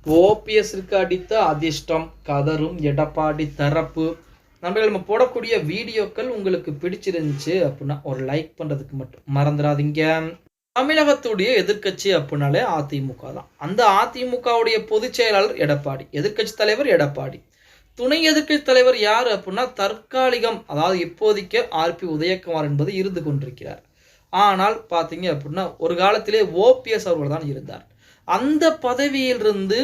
ஓபிஎஸ்க்கு அடித்த அதிர்ஷ்டம் கதரும் எடப்பாடி தரப்பு. நண்பர்கள், நம்ம போடக்கூடிய வீடியோக்கள் உங்களுக்கு பிடிச்சிருந்துச்சு அப்படின்னா ஒரு லைக் பண்ணுறதுக்கு மட்டும் மறந்துடாதீங்க. தமிழகத்துடைய எதிர்க்கட்சி அப்படின்னாலே அதிமுக தான். அந்த அதிமுகவுடைய பொதுச் செயலாளர் எடப்பாடி, எதிர்க்கட்சி தலைவர் எடப்பாடி. துணை எதிர்க்கட்சி தலைவர் யார் அப்படின்னா தற்காலிகம், அதாவது இப்போதைக்கு ஆர்பி உதயகுமார் என்பது இருந்து கொண்டிருக்கிறார். ஆனால் பார்த்தீங்க அப்படின்னா ஒரு காலத்திலே ஓபிஎஸ் அவர்கள் தான் இருந்தார். அந்த பதவியிலிருந்து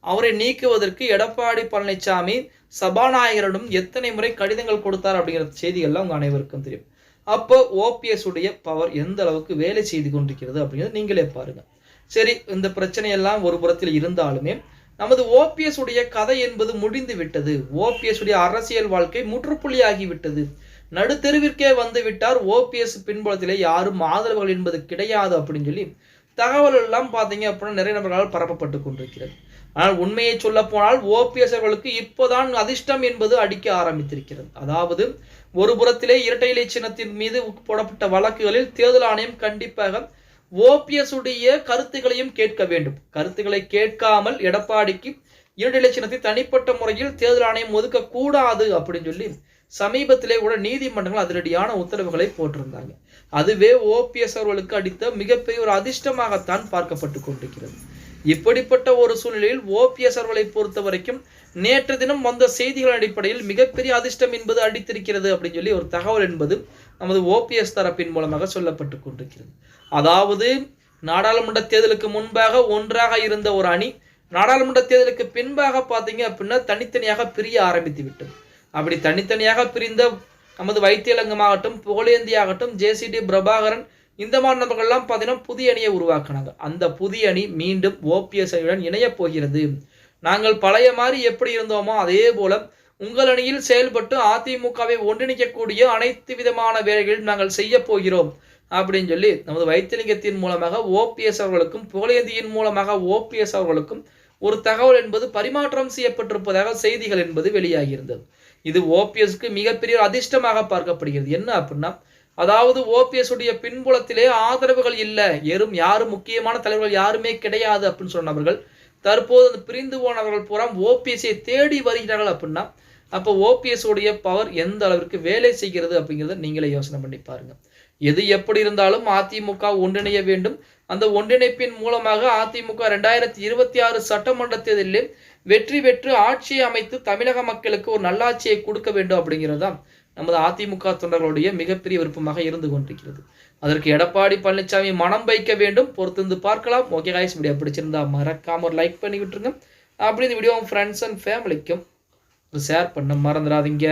அவரை நீக்குவதற்கு எடப்பாடி பழனிசாமி சபாநாயகரிடம் எத்தனை முறை கடிதங்கள் கொடுத்தார் அப்படிங்கிற செய்திகள்லாம் உங்கள் அனைவருக்கும் தெரியும். அப்போ ஓபிஎஸ் உடைய பவர் எந்த அளவுக்கு வேலை செய்து கொண்டிருக்கிறது அப்படிங்கிறது நீங்களே பாருங்க. சரி, இந்த பிரச்சனையெல்லாம் ஒரு புறத்தில் இருந்தாலுமே நமது ஓபிஎஸ் உடைய கதை என்பது முடிந்து விட்டது. ஓபிஎஸ் உடைய அரசியல் வாழ்க்கை முற்றுப்புள்ளியாகிவிட்டது. நடுத்தெருவிற்கே வந்து விட்டார். ஓபிஎஸ் பின்புலத்திலே யாரும் ஆதரவுகள் என்பது கிடையாது அப்படின்னு சொல்லி தகவல் எல்லாம் பார்த்தீங்க அப்படின்னா நிறைய நபர்களால் பரப்பப்பட்டு கொண்டிருக்கிறது. ஆனால் உண்மையை சொல்ல போனால் ஓபிஎஸ் அவர்களுக்கு இப்போதான் அதிர்ஷ்டம் என்பது அடிக்க ஆரம்பித்திருக்கிறது. அதாவது ஒரு புறத்திலே இரட்டை இலை சின்னத்தின் மீது போடப்பட்ட வழக்குகளில் தேர்தல் ஆணையம் கண்டிப்பாக ஓபிஎஸ் உடைய கருத்துக்களையும் கேட்க வேண்டும். கருத்துக்களை கேட்காமல் எடப்பாடிக்கு இரட்டை இலை சின்னத்தை தனிப்பட்ட முறையில் தேர்தல் ஆணையம் ஒதுக்க கூடாது அப்படின்னு சொல்லி சமீபத்திலே கூட நீதிமன்றங்கள் அதிரடியான உத்தரவுகளை போட்டிருந்தாங்க. அதுவே ஓபிஎஸ் அவர்களுக்கு அடித்த மிகப்பெரிய ஒரு அதிர்ஷ்டமாகத்தான் பார்க்கப்பட்டு கொண்டிருக்கிறது. இப்படிப்பட்ட ஒரு சூழ்நிலையில் ஓபிஎஸ் அவர்களை பொறுத்த வரைக்கும் நேற்று தினம் வந்த செய்திகள் அடிப்படையில் மிகப்பெரிய அதிர்ஷ்டம் என்பது அடித்திருக்கிறது அப்படின்னு சொல்லி ஒரு தகவல் என்பது நமது ஓபிஎஸ் தரப்பின் மூலமாக சொல்லப்பட்டு கொண்டிருக்கிறது. அதாவது நாடாளுமன்ற தேர்தலுக்கு முன்பாக ஒன்றாக இருந்த ஒரு அணி நாடாளுமன்ற தேர்தலுக்கு பின்பாக பார்த்தீங்க அப்படின்னா தனித்தனியாக பிரிய ஆரம்பித்து விட்டது. அப்படி தனித்தனியாக பிரிந்த நமது வைத்தியலிங்கமாகட்டும், புகழேந்தி ஆகட்டும், ஜேசிடி பிரபாகரன், இந்த மாதிரி நபர்கள்லாம் பார்த்தீங்கன்னா புதிய அணியை உருவாக்கினாங்க. அந்த புதிய அணி மீண்டும் ஓபிஎஸ் அணியுடன் இணைய போகிறது. நாங்கள் பழைய மாதிரி எப்படி இருந்தோமோ அதே போல உங்கள் அணியில் செயல்பட்டு அதிமுகவை ஒன்றிணைக்கக்கூடிய அனைத்து விதமான வேலைகளையும் நாங்கள் செய்ய போகிறோம் அப்படின்னு சொல்லி நமது வைத்தியலிங்கத்தின் மூலமாக ஓபிஎஸ் அவர்களுக்கும் புகழேந்தியின் மூலமாக ஓபிஎஸ் அவர்களுக்கும் ஒரு தகவல் என்பது பரிமாற்றம் செய்யப்பட்டிருப்பதாக செய்திகள் என்பது வெளியாகியிருந்தது. இது ஓபிஎஸ்க்கு மிகப்பெரிய அதிர்ஷ்டமாக பார்க்கப்படுகிறது. என்ன அப்படின்னா, அதாவது ஓபிஎஸ் உடைய பின்புலத்திலே ஆதரவுகள் இல்லை, யாரும் முக்கியமான தலைவர்கள் யாருமே கிடையாது அப்படின்னு சொன்னவர்கள் தற்போது பிரிந்து போனவர்கள் பூரா ஓபிஎஸ்ஐ தேடி வருகிறார்கள் அப்படின்னா அப்போ ஓபிஎஸ் உடைய பவர் எந்த அளவிற்கு வேலை செய்கிறது அப்படிங்கிறத நீங்களே யோசனை பண்ணி பாருங்க. எது எப்படி இருந்தாலும் அதிமுக ஒன்றிணைய வேண்டும். அந்த ஒன்றிணைப்பின் மூலமாக அதிமுக 2026 சட்டமன்ற தேர்தலில் வெற்றி பெற்று ஆட்சியை அமைத்து தமிழக மக்களுக்கு ஒரு நல்லாட்சியை கொடுக்க வேண்டும் அப்படிங்கிறது தான் நமது அதிமுக தொண்டர்களுடைய மிகப்பெரிய விருப்பமாக இருந்து கொண்டிருக்கிறது. அதற்கு எடப்பாடி பழனிசாமி மனம் வைக்க வேண்டும். பொறுத்திருந்து பார்க்கலாம். ஓகே காய்ஸ், வீடியோ பிடிச்சிருந்தா மறக்காம ஒரு லைக் பண்ணி விட்டுருங்க. அப்படி இந்த வீடியோ ஃப்ரெண்ட்ஸ் அண்ட் ஃபேமிலிக்கும் ஷேர் பண்ண மறந்துடாதீங்க.